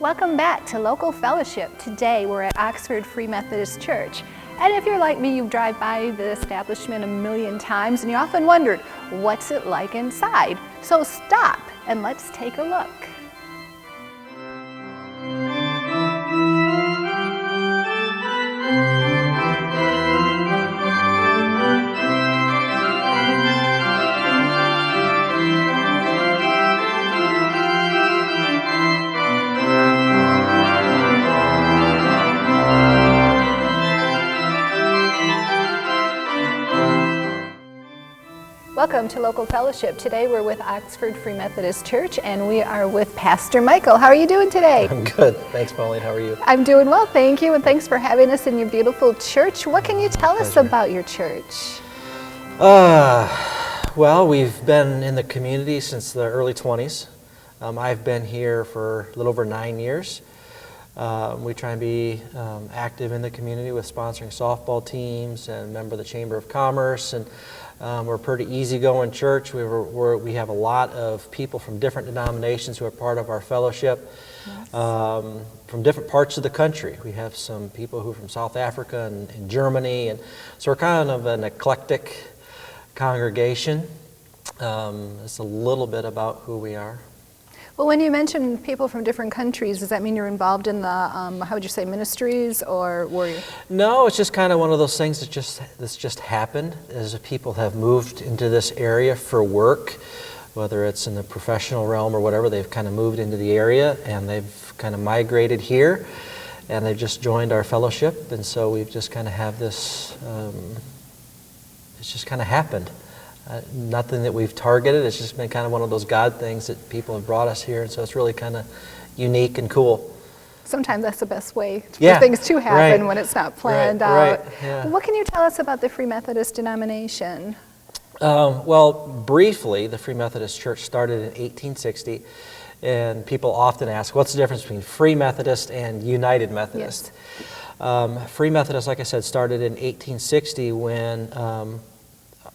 Welcome back to Local Fellowship. Today we're at Oxford Free Methodist Church. And if you're like me, you've driven by the establishment a million times and you often wondered, what's it like inside? So stop and let's take a look. Welcome to Local Fellowship. Today we're with Oxford Free Methodist Church and we are with Pastor Michael. How are you doing today? I'm good. Thanks, Pauline. How are you? I'm doing well, thank you, and thanks for having us in your beautiful church. What can you tell us about your church? Well, we've been in the community since the early 20s. I've been here for a little over 9 years. We try and be active in the community with sponsoring softball teams and a member of the Chamber of Commerce, and we're a pretty easygoing church. We have a lot of people from different denominations who are part of our fellowship, yes. From different parts of the country. We have some people who are from South Africa and Germany, and so we're kind of an eclectic congregation. It's a little bit about who we are. Well, when you mention people from different countries, does that mean you're involved in the, how would you say, ministries, or were you? No, it's just kind of one of those things that's just happened as people have moved into this area for work, whether it's in the professional realm or whatever. They've kind of moved into the area and they've kind of migrated here and they've just joined our fellowship, and so we've just kind of have this, it's just kind of happened. Nothing that we've targeted. It's just been kind of one of those God things that people have brought us here, and so it's really kind of unique and cool. Sometimes that's the best way for things to happen, when it's not planned out. Right, yeah. What can you tell us about the Free Methodist denomination? Well, briefly, the Free Methodist Church started in 1860, and people often ask, what's the difference between Free Methodist and United Methodist? Yes. Free Methodist, like I said, started in 1860 when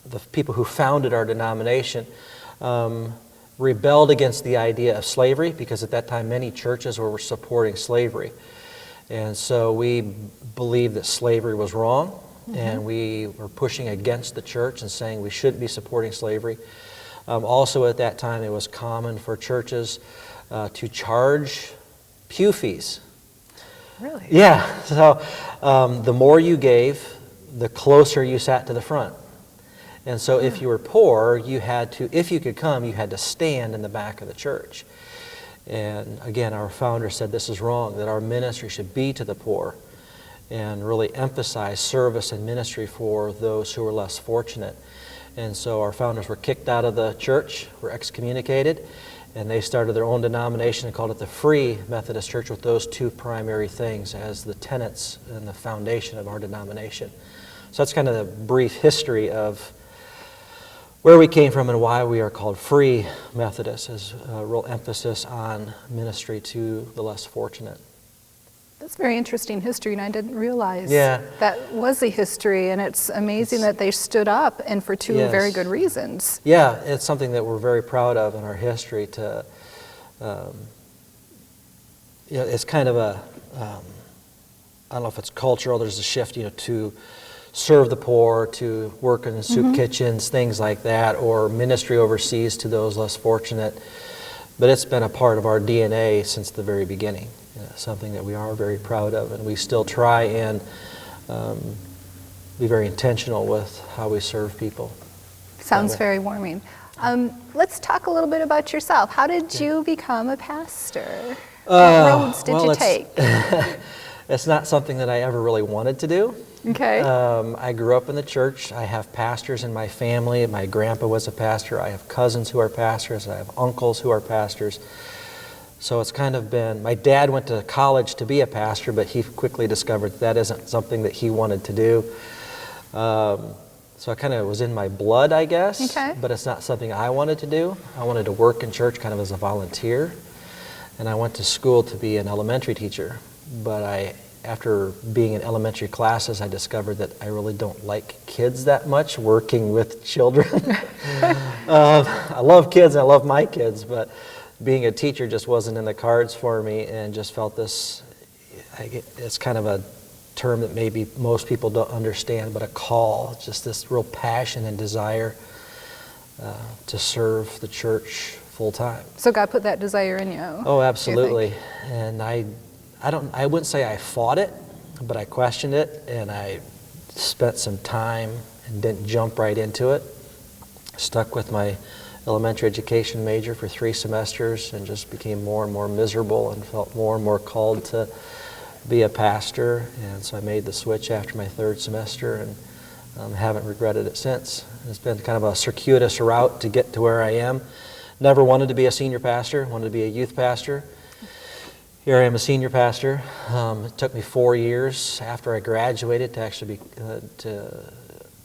the people who founded our denomination rebelled against the idea of slavery, because at that time many churches were supporting slavery. And so we believed that slavery was wrong, and we were pushing against the church and saying we shouldn't be supporting slavery. Also at that time it was common for churches to charge pew fees. Really? Yeah, so the more you gave, the closer you sat to the front. And so if you were poor, you had to, if you could come, you had to stand in the back of the church. And again, our founder said this is wrong, that our ministry should be to the poor and really emphasize service and ministry for those who are less fortunate. And so our founders were kicked out of the church, were excommunicated, and they started their own denomination and called it the Free Methodist Church, with those two primary things as the tenets and the foundation of our denomination. So that's kind of the brief history of where we came from and why we are called Free Methodist, is a real emphasis on ministry to the less fortunate. That's very interesting history, and I didn't realize that was the history, and it's amazing that they stood up, and for two very good reasons. Yeah, it's something that we're very proud of in our history. It's kind of a, I don't know if it's cultural, there's a shift, to serve the poor, to work in soup kitchens, things like that, or ministry overseas to those less fortunate. But it's been a part of our DNA since the very beginning, something that we are very proud of, and we still try and be very intentional with how we serve people. Sounds very warming. Let's talk a little bit about yourself. How did you become a pastor? What roads did you take? It's not something that I ever really wanted to do. Okay. I grew up in the church. I have pastors in my family. My grandpa was a pastor. I have cousins who are pastors. I have uncles who are pastors. So it's kind of been, my dad went to college to be a pastor, but he quickly discovered that isn't something that he wanted to do. So it kind of was in my blood, I guess, but it's not something I wanted to do. I wanted to work in church kind of as a volunteer, and I went to school to be an elementary teacher. But after being in elementary classes, I discovered that I really don't like kids that much, working with children. I love kids, and I love my kids, but being a teacher just wasn't in the cards for me, and just felt this, it's kind of a term that maybe most people don't understand, but a call, just this real passion and desire to serve the church full time. So God put that desire in you. Oh, absolutely. And I wouldn't say I fought it, but I questioned it, and I spent some time and didn't jump right into it. Stuck with my elementary education major for 3 semesters and just became more and more miserable and felt more and more called to be a pastor. And so I made the switch after my 3rd semester, and haven't regretted it since. It's been kind of a circuitous route to get to where I am. Never wanted to be a senior pastor, wanted to be a youth pastor. Here I am, a senior pastor. It took me 4 years after I graduated to actually to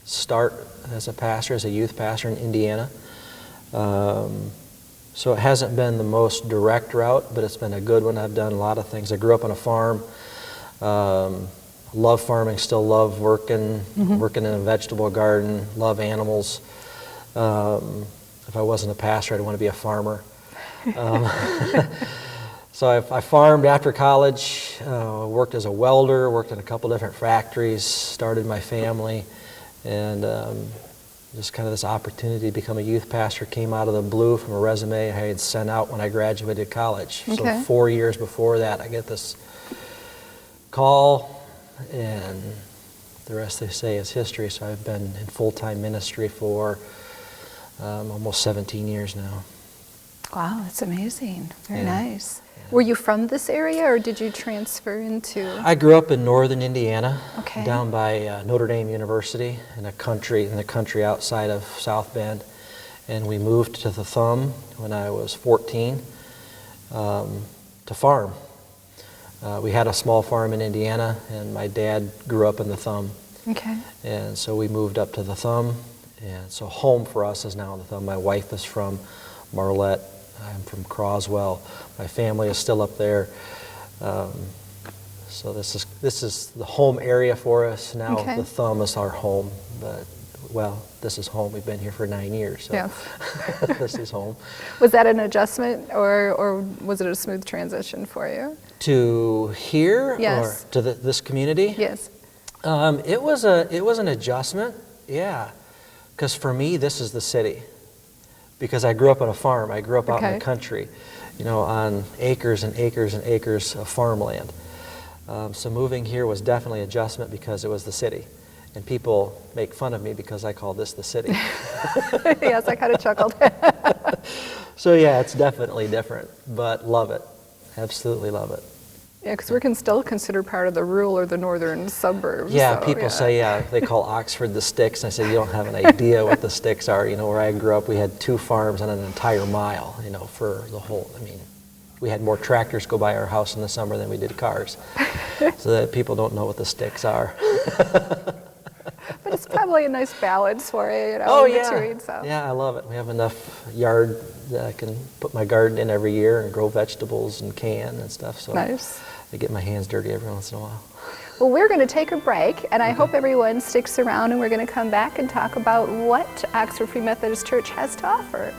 start as a pastor, as a youth pastor in Indiana. So it hasn't been the most direct route, but it's been a good one. I've done a lot of things. I grew up on a farm. Love farming, still love working in a vegetable garden, love animals. If I wasn't a pastor, I'd want to be a farmer. So I farmed after college, worked as a welder, worked in a couple different factories, started my family, and just kind of this opportunity to become a youth pastor came out of the blue from a resume I had sent out when I graduated college. Okay. So 4 years before that, I get this call, and the rest they say is history. So I've been in full-time ministry for almost 17 years now. Wow, that's amazing. Very Yeah. nice. Were you from this area, or did you transfer into? I grew up in northern Indiana, Okay. down by Notre Dame University, in the country outside of South Bend, and we moved to the Thumb when I was 14 to farm. We had a small farm in Indiana, and my dad grew up in the Thumb, Okay. and so we moved up to the Thumb, and so home for us is now in the Thumb. My wife is from Marlette. I'm from Croswell. My family is still up there. So this is the home area for us. Now Okay. the Thumb is our home, but well, this is home. We've been here for 9 years, so Yes. this is home. Was that an adjustment, or was it a smooth transition for you? To here Yes. or to this community? Yes. It was an adjustment, yeah, because for me this is the city. Because I grew up on a farm. I grew up out in Okay. the country, on acres and acres and acres of farmland. So moving here was definitely an adjustment because it was the city. And people make fun of me because I call this the city. Yes, I kind of chuckled. So yeah, it's definitely different, but love it. Absolutely love it. Yeah, because we can still consider part of the rural or the northern suburbs. Yeah, so, people say, they call Oxford the sticks. And I said, you don't have an idea what the sticks are. Where I grew up, we had 2 farms on an entire mile, for the whole, we had more tractors go by our house in the summer than we did cars. So that people don't know what the sticks are. But it's probably a nice balance for you, Oh, in yeah. between. So. Yeah, I love it. We have enough yard that I can put my garden in every year and grow vegetables and can and stuff. So Nice. I get my hands dirty every once in a while. Well, we're going to take a break, and I hope everyone sticks around, and we're going to come back and talk about what Oxford Free Methodist Church has to offer.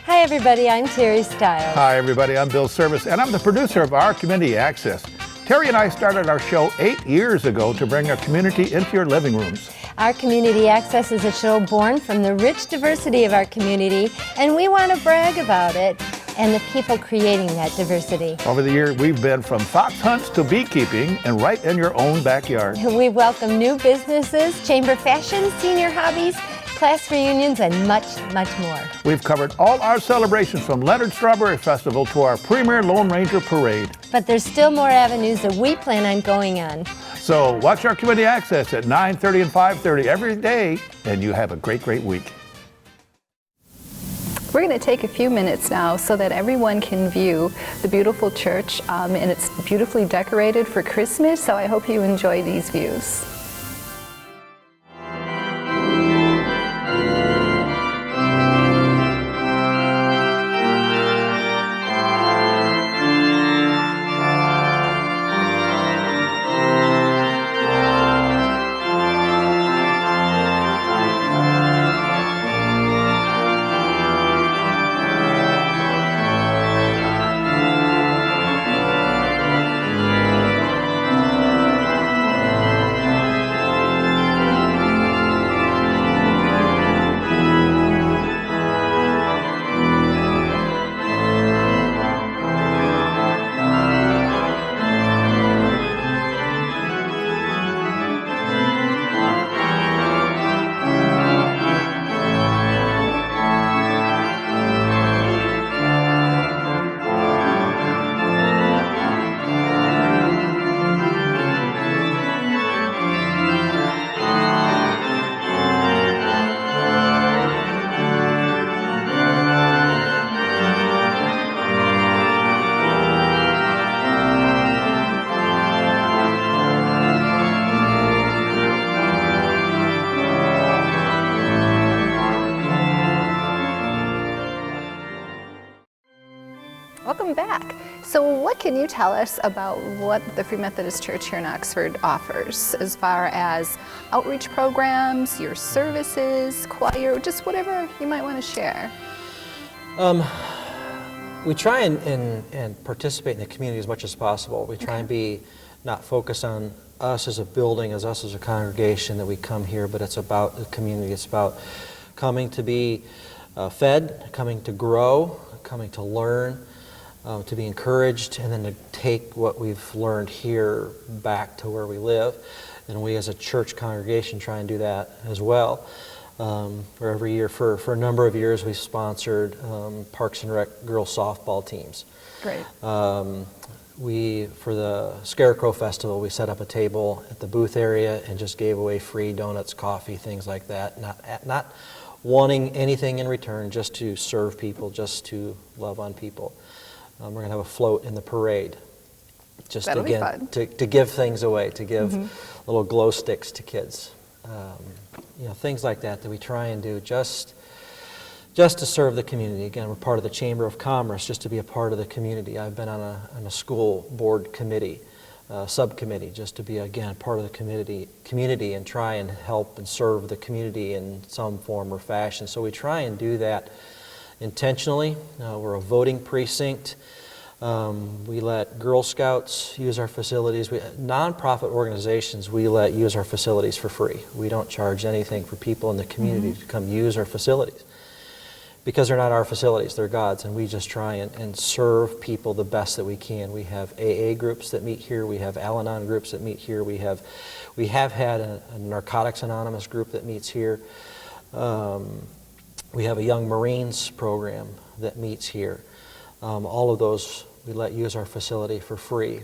Hi everybody, I'm Terry Stiles. Hi everybody, I'm Bill Service, and I'm the producer of Our Community Access. Terry and I started our show 8 years ago to bring our community into your living rooms. Our Community Access is a show born from the rich diversity of our community, and we want to brag about it and the people creating that diversity. Over the year, we've been from fox hunts to beekeeping and right in your own backyard. We welcome new businesses, chamber fashion, senior hobbies, class reunions, and much, much more. We've covered all our celebrations from Leonard Strawberry Festival to our premier Lone Ranger Parade. But there's still more avenues that we plan on going on. So watch Our Community Access at 9:30 and 5:30 every day, and you have a great, great week. We're going to take a few minutes now so that everyone can view the beautiful church, and it's beautifully decorated for Christmas, so I hope you enjoy these views. Welcome back. So what can you tell us about what the Free Methodist Church here in Oxford offers as far as outreach programs, your services, choir, just whatever you might want to share? We try and participate in the community as much as possible. We try and be not focused on us as a building, as us as a congregation that we come here, but it's about the community. It's about coming to be fed, coming to grow, coming to learn, to be encouraged, and then to take what we've learned here back to where we live. And we as a church congregation try and do that as well. For every year, for a number of years, we've sponsored Parks and Rec girls softball teams. Great. For the Scarecrow Festival, we set up a table at the booth area and just gave away free donuts, coffee, things like that. Not wanting anything in return, just to serve people, just to love on people. We're going to have a float in the parade, just That'll again be fun. to give things away, to give little glow sticks to kids, things like that we try and do just to serve the community. Again, we're part of the Chamber of Commerce, just to be a part of the community. I've been on a school board committee, subcommittee, just to be again part of the community and try and help and serve the community in some form or fashion. So we try and do that intentionally. We're a voting precinct. We let Girl Scouts use our facilities. Nonprofit organizations, we let use our facilities for free. We don't charge anything for people in the community to come use our facilities, because they're not our facilities, they're God's, and we just try and serve people the best that we can. We have AA groups that meet here. We have Al-Anon groups that meet here. We have had a Narcotics Anonymous group that meets here. We have a Young Marines program that meets here. All of those, we let use our facility for free.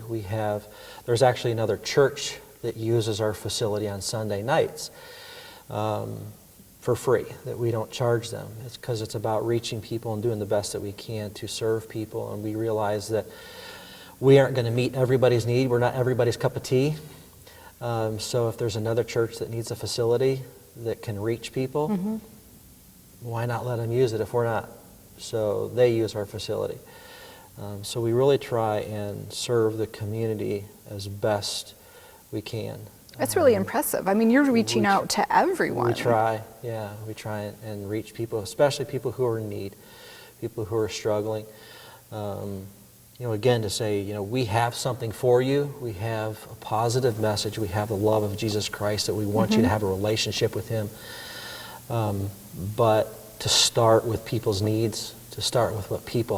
There's actually another church that uses our facility on Sunday nights for free, that we don't charge them. It's because it's about reaching people and doing the best that we can to serve people, and we realize that we aren't going to meet everybody's need. We're not everybody's cup of tea. So if there's another church that needs a facility that can reach people, why not let them use it if we're not? So they use our facility. So we really try and serve the community as best we can. That's really impressive. I mean, you're reaching out to everyone. We try and reach people, especially people who are in need, people who are struggling. Again, to say, we have something for you. We have a positive message. We have the love of Jesus Christ, that we want you to have a relationship with Him. But to start with people's needs, to start with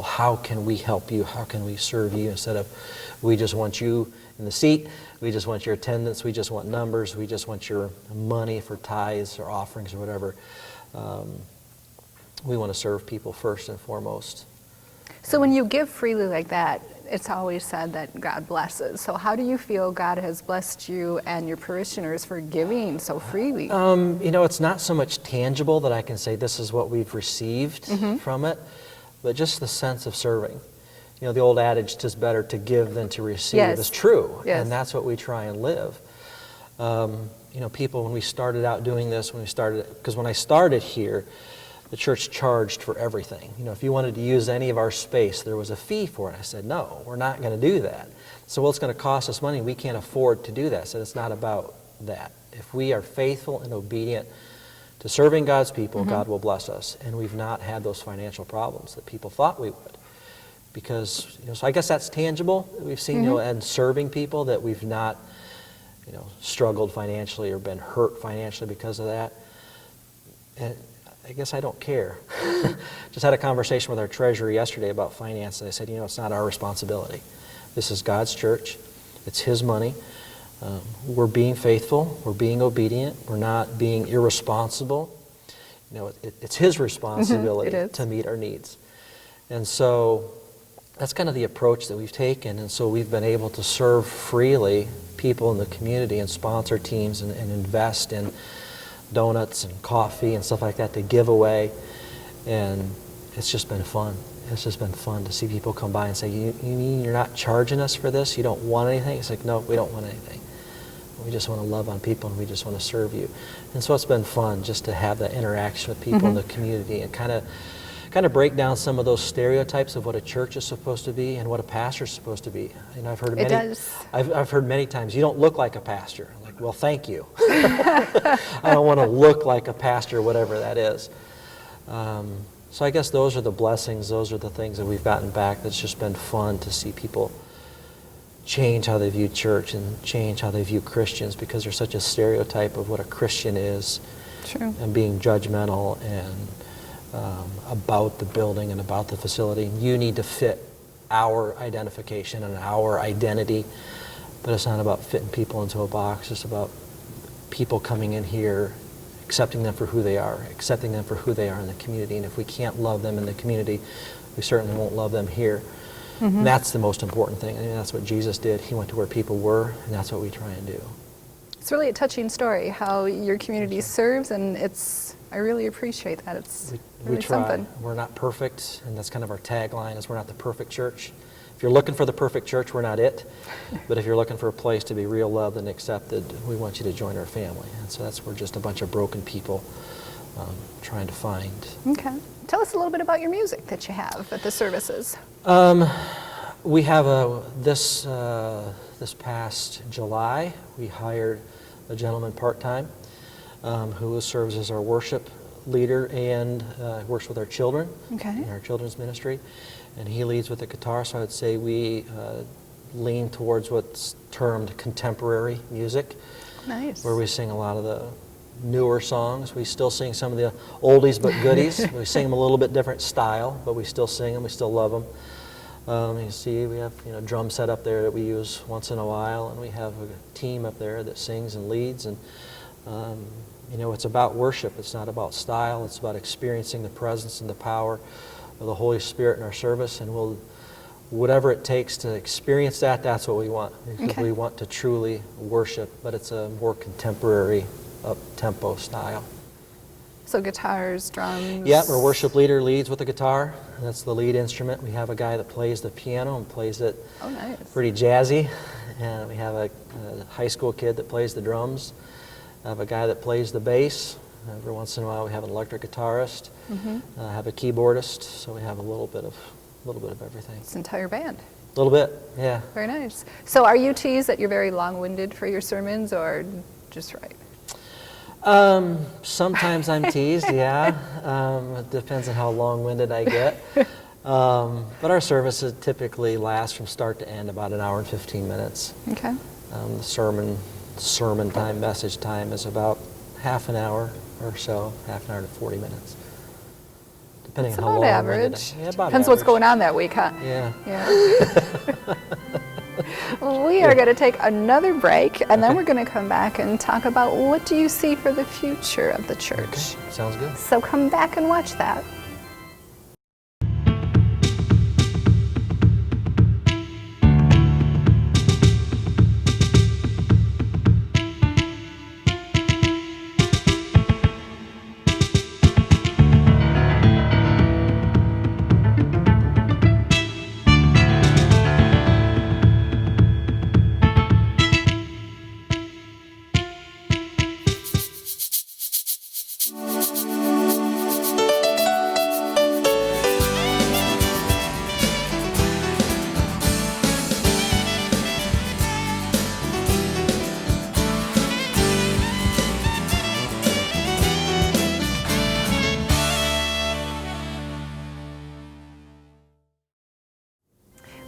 how can we help you? How can we serve you? Instead of, we just want you in the seat, we just want your attendance, we just want numbers, we just want your money for tithes or offerings or whatever. We want to serve people first and foremost. So when you give freely like that, it's always said that God blesses. So how do you feel God has blessed you and your parishioners for giving so freely? You know, it's not so much tangible that I can say this is what we've received from it, but just the sense of serving. You know, the old adage, "'tis better to give than to receive," Yes. is true, Yes. and that's what we try and live. You know, people, when we started out doing this, because when I started here, the church charged for everything. You know, if you wanted to use any of our space, there was a fee for it. I said, no, we're not going to do that. So, well, it's going to cost us money. We can't afford to do that. So it's not about that. If we are faithful and obedient to serving God's people, God will bless us. And we've not had those financial problems that people thought we would. Because, you know, so I guess that's tangible. We've seen, you know, and serving people that we've not, you know, struggled financially or been hurt financially because of that. And I guess I don't care. Just had a conversation with our treasurer yesterday about finance, and I said, you know, it's not our responsibility. This is God's church. It's His money. We're being faithful. We're being obedient. We're not being irresponsible. You know, it's His responsibility to meet our needs. And so that's kind of the approach that we've taken, and so we've been able to serve freely people in the community and sponsor teams and invest in donuts and coffee and stuff like that to give away, and it's just been fun. It's just been fun to see people come by and say, you mean you're not charging us for this? You don't want anything? It's like, no, we don't want anything. We just want to love on people, and we just want to serve you. And so it's been fun just to have that interaction with people in the community and kind of break down some of those stereotypes of what a church is supposed to be and what a pastor is supposed to be. You know, I've heard I've heard many times, you don't look like a pastor. I'm like, well, thank you. I don't want to look like a pastor, whatever that is. So I guess those are the blessings. Those are the things that we've gotten back. That's just been fun to see people change how they view church and change how they view Christians, because there's such a stereotype of what a Christian is. True. And being judgmental and about the building and about the facility. You need to fit our identification and our identity, but it's not about fitting people into a box. It's about people coming in here, accepting them for who they are, accepting them for who they are in the community. And if we can't love them in the community, we certainly won't love them here. And that's the most important thing. I mean, that's what Jesus did. He went to where people were, and that's what we try and do. It's really a touching story how your community serves, and I really appreciate that. It's really we try. something. We're not perfect, and that's kind of our tagline, is we're not the perfect church. If you're looking for the perfect church, we're not it. But if you're looking for a place to be real loved and accepted, we want you to join our family. And so we're just a bunch of broken people trying to find. Okay. Tell us a little bit about your music that you have at the services. We have this past July, we hired a gentleman part-time who serves as our worship leader and works with our children in our children's ministry. And he leads with the guitar, so I would say we lean towards what's termed contemporary music. Nice. Where we sing a lot of the newer songs. We still sing some of the oldies but goodies. We sing them a little bit different style, but we still sing them, we still love them. You see, we have a drum set up there that we use once in a while, and we have a team up there that sings and leads. And it's about worship. It's not about style. It's about experiencing the presence and the power of the Holy Spirit in our service. And whatever it takes to experience that, that's what we want. Because we want to truly worship, but it's a more contemporary, up-tempo style. So guitars, drums? Yeah, our worship leader leads with the guitar. That's the lead instrument. We have a guy that plays the piano and plays it pretty jazzy. And we have a high school kid that plays the drums. I have a guy that plays the bass. Every once in a while we have an electric guitarist. I have a keyboardist, so we have a little bit of everything. It's an entire band. A little bit, yeah. Very nice. So are you teased that you're very long-winded for your sermons, or just right? Sometimes I'm teased, yeah. It depends on how long-winded I get. But our services typically last from start to end about an hour and 15 minutes. Okay. The sermon time, message time is about half an hour or so, half an hour to 40 minutes. Depending on how long average. Yeah, about Depends average. what's going on that week, huh? Yeah. We are going to take another break, and then we're going to come back and talk about what do you see for the future of the church. Okay. Sounds good. So come back and watch that.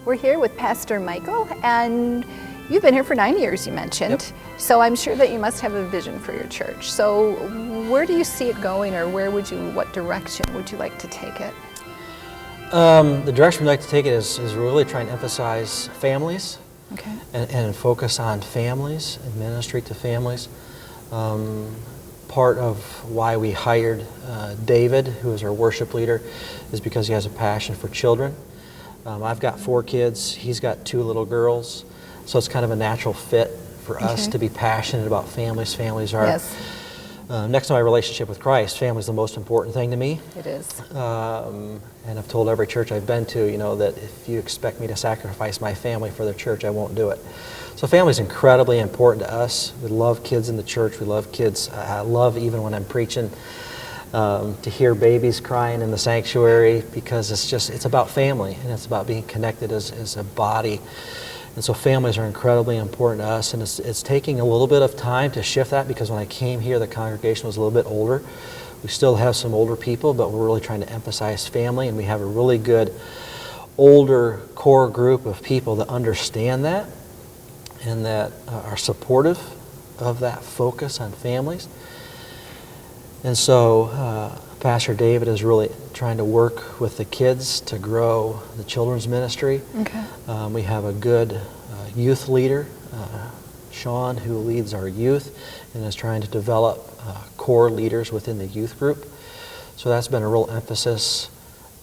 We're here with Pastor Michael, and you've been here for 9 years, you mentioned. Yep. So I'm sure that you must have a vision for your church. So where do you see it going, or what direction would you like to take it? The direction we'd like to take it is really trying to emphasize families. Okay. And focus on families and ministry to families. Part of why we hired David, who is our worship leader, is because he has a passion for children. I've got 4 kids, he's got 2 little girls, so it's kind of a natural fit for us to be passionate about families. Families are, next to my relationship with Christ, family is the most important thing to me. It is. And I've told every church I've been to, that if you expect me to sacrifice my family for the church, I won't do it. So family is incredibly important to us. We love kids in the church. We love kids. I love, even when I'm preaching, to hear babies crying in the sanctuary, because it's about family, and it's about being connected as a body. And so families are incredibly important to us, and it's taking a little bit of time to shift that, because when I came here, the congregation was a little bit older. We still have some older people, but we're really trying to emphasize family, and we have a really good older core group of people that understand that and that are supportive of that focus on families. And so Pastor David is really trying to work with the kids to grow the children's ministry. Okay. We have a good youth leader, Sean, who leads our youth and is trying to develop core leaders within the youth group. So that's been a real emphasis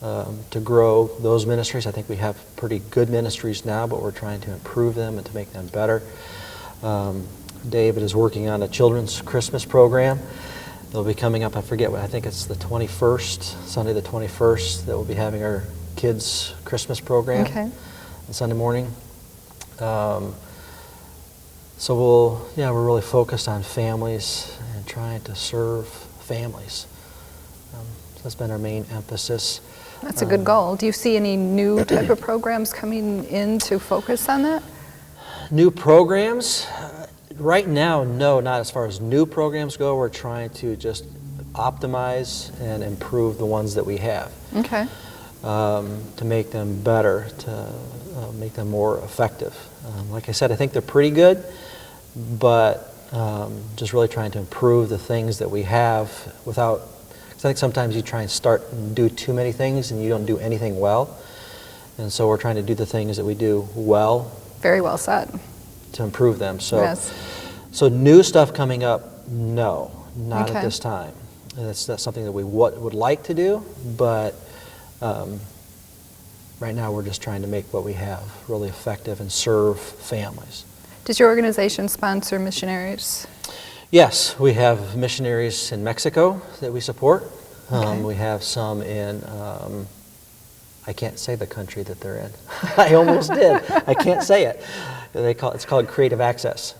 to grow those ministries. I think we have pretty good ministries now, but we're trying to improve them and to make them better. David is working on a children's Christmas program. They'll be coming up, I forget what, I think it's the 21st, Sunday the 21st, that we'll be having our kids' Christmas program on Sunday morning. So we're really focused on families and trying to serve families. So that's been our main emphasis. That's a good goal. Do you see any new type of programs coming in to focus on that? New programs? Right now, no, not as far as new programs go. We're trying to just optimize and improve the ones that we have. Okay. To make them better, to make them more effective. Like I said, I think they're pretty good, but just really trying to improve the things that we have without, because I think sometimes you try and start and do too many things and you don't do anything well. And so we're trying to do the things that we do well. Very well said. To improve them. So, yes. So new stuff coming up, no, not at this time. And that's something that we would like to do, but right now we're just trying to make what we have really effective and serve families. Does your organization sponsor missionaries? Yes, we have missionaries in Mexico that we support. We have some in, I can't say the country that they're in. I almost did. I can't say it. It's called Creative Access.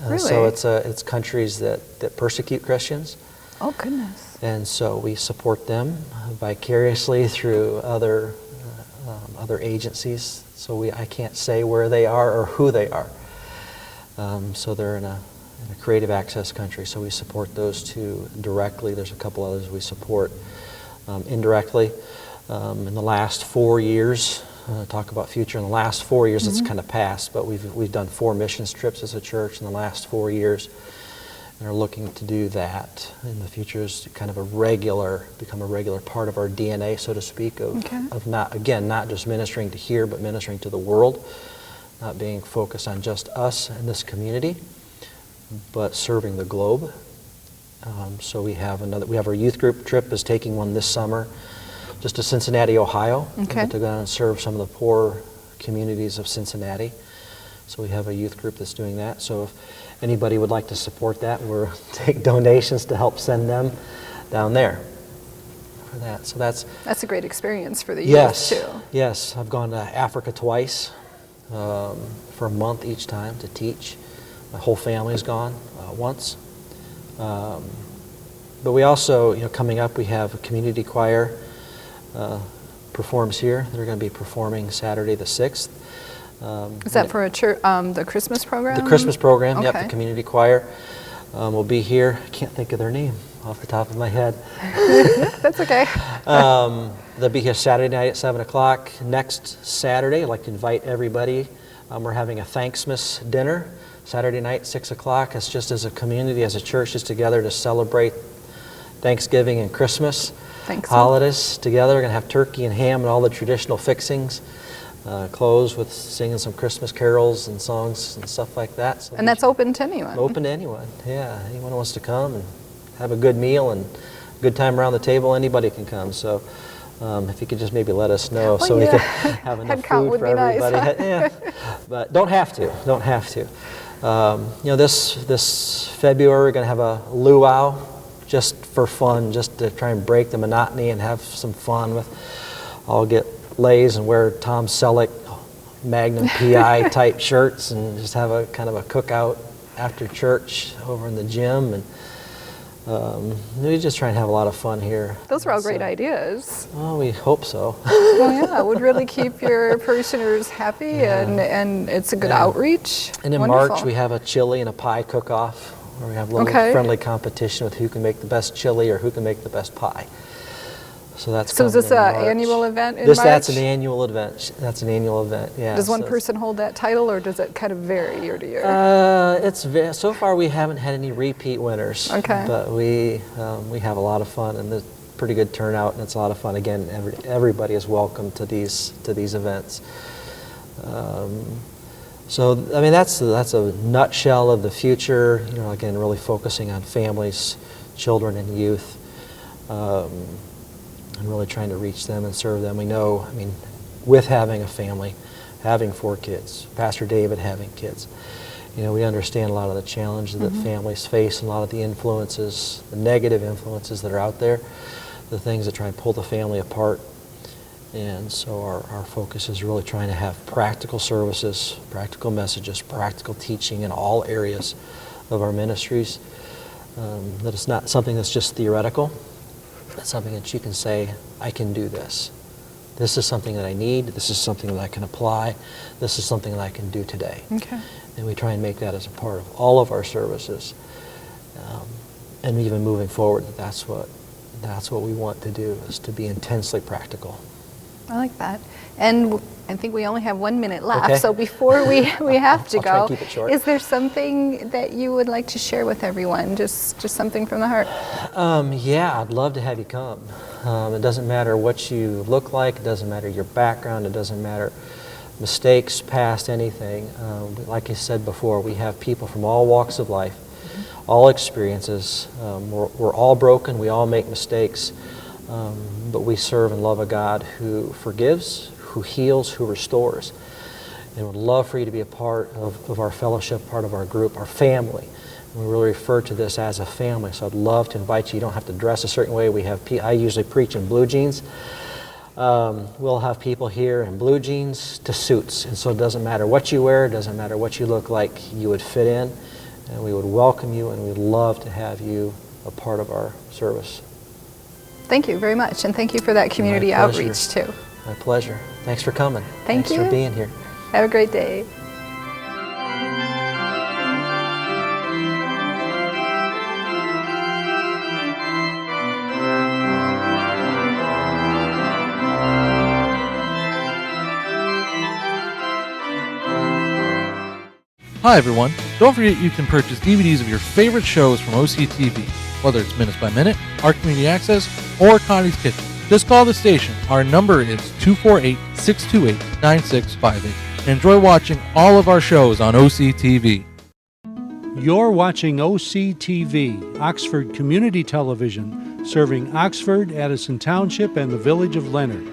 Really? So it's countries that persecute Christians. Oh, goodness. And so we support them vicariously through other agencies. So I can't say where they are or who they are. So they're in a creative access country. So we support those 2 directly. There's a couple others we support indirectly. In the last 4 years, talk about future. In the last 4 years, it's kind of passed, but we've done 4 missions trips as a church in the last 4 years, and are looking to do that in the future as kind of become a regular part of our DNA, so to speak, of not just ministering to here, but ministering to the world, not being focused on just us and this community, but serving the globe. So we have our youth group trip is taking one this summer, just to Cincinnati, Ohio, to go down and serve some of the poor communities of Cincinnati. So we have a youth group that's doing that. So if anybody would like to support that, we'll take donations to help send them down there for that. So that's a great experience for the youth too. Yes, I've gone to Africa twice for a month each time to teach. My whole family's gone once. But we also, coming up, we have a community choir performs here. They're going to be performing Saturday the 6th. Is that for a church, the Christmas program? The Christmas program, Okay. Yep, the community choir will be here. I can't think of their name. off the top of my head. That's okay. They'll be here Saturday night at 7 o'clock. Next Saturday, I'd like to invite everybody. We're having a Thanksmas dinner Saturday night, 6 o'clock. It's just as a community, as a church, just together to celebrate Thanksgiving and Christmas holidays together. We're going to have turkey and ham and all the traditional fixings. Close with singing some Christmas carols and songs and stuff like that. So and that's open to anyone? Open to anyone, yeah. Anyone who wants to come and have a good meal and a good time around the table, anybody can come. So if you could just maybe let us know so we can have enough food for everybody. Nice, huh? Yeah, but don't have to. This February we're going to have a luau just for fun, just to try and break the monotony and have some fun with. I'll get lays and wear Tom Selleck Magnum PI type shirts and just have a kind of a cookout after church over in the gym, and we just try and have a lot of fun here. Those are all great ideas. Well, we hope so. Well, yeah, it would really keep your parishioners happy, and it's a good outreach. And in Wonderful. March we have a chili and a pie cook-off where we have a little friendly competition with who can make the best chili or who can make the best pie. So that's is this an annual event in March? That's an annual event. That's an annual event. Yeah. Does one person hold that title, or does it kind of vary year to year? So far we haven't had any repeat winners. Okay. But we have a lot of fun, and there's pretty good turnout, and it's a lot of fun. Again, everybody is welcome to these events. So I mean that's a nutshell of the future. Again, really focusing on families, children, and youth. And really trying to reach them and serve them. We know, with having a family, having 4 kids, Pastor David having kids, we understand a lot of the challenges that families face and a lot of the influences, the negative influences that are out there, the things that try and pull the family apart. And so our focus is really trying to have practical services, practical messages, practical teaching in all areas of our ministries. That it's not something that's just theoretical. It's something that you can say, I can do this. This is something that I need. This is something that I can apply. This is something that I can do today. Okay. And we try and make that as a part of all of our services. And even moving forward, that's what we want to do, is to be intensely practical. I like that. And I think we only have 1 minute left, Okay. so before we have to I'll try go, and keep it short. is there something that you would like to share with everyone? Just something from the heart. Yeah, I'd love to have you come. It doesn't matter what you look like. It doesn't matter your background. It doesn't matter mistakes, past, anything. Like I said before, we have people from all walks of life, all experiences. We're all broken. We all make mistakes. But we serve and love a God who forgives, who heals, who restores. And would love for you to be a part of our fellowship, part of our group, our family. And we really refer to this as a family, so I'd love to invite you. You don't have to dress a certain way. I usually preach in blue jeans. We'll have people here in blue jeans to suits, and so it doesn't matter what you wear, it doesn't matter what you look like, you would fit in, and we would welcome you, and we'd love to have you a part of our service. Thank you very much, and thank you for that community outreach too. My pleasure. Thanks for coming. Thanks for being here. Have a great day. Hi everyone, don't forget you can purchase DVDs of your favorite shows from OCTV, whether it's Minutes by Minute, Our Community Access, or Connie's Kitchen. Just call the station. Our number is 248-628-9658. Enjoy watching all of our shows on OCTV. You're watching OCTV, Oxford Community Television, serving Oxford, Addison Township, and the village of Leonard.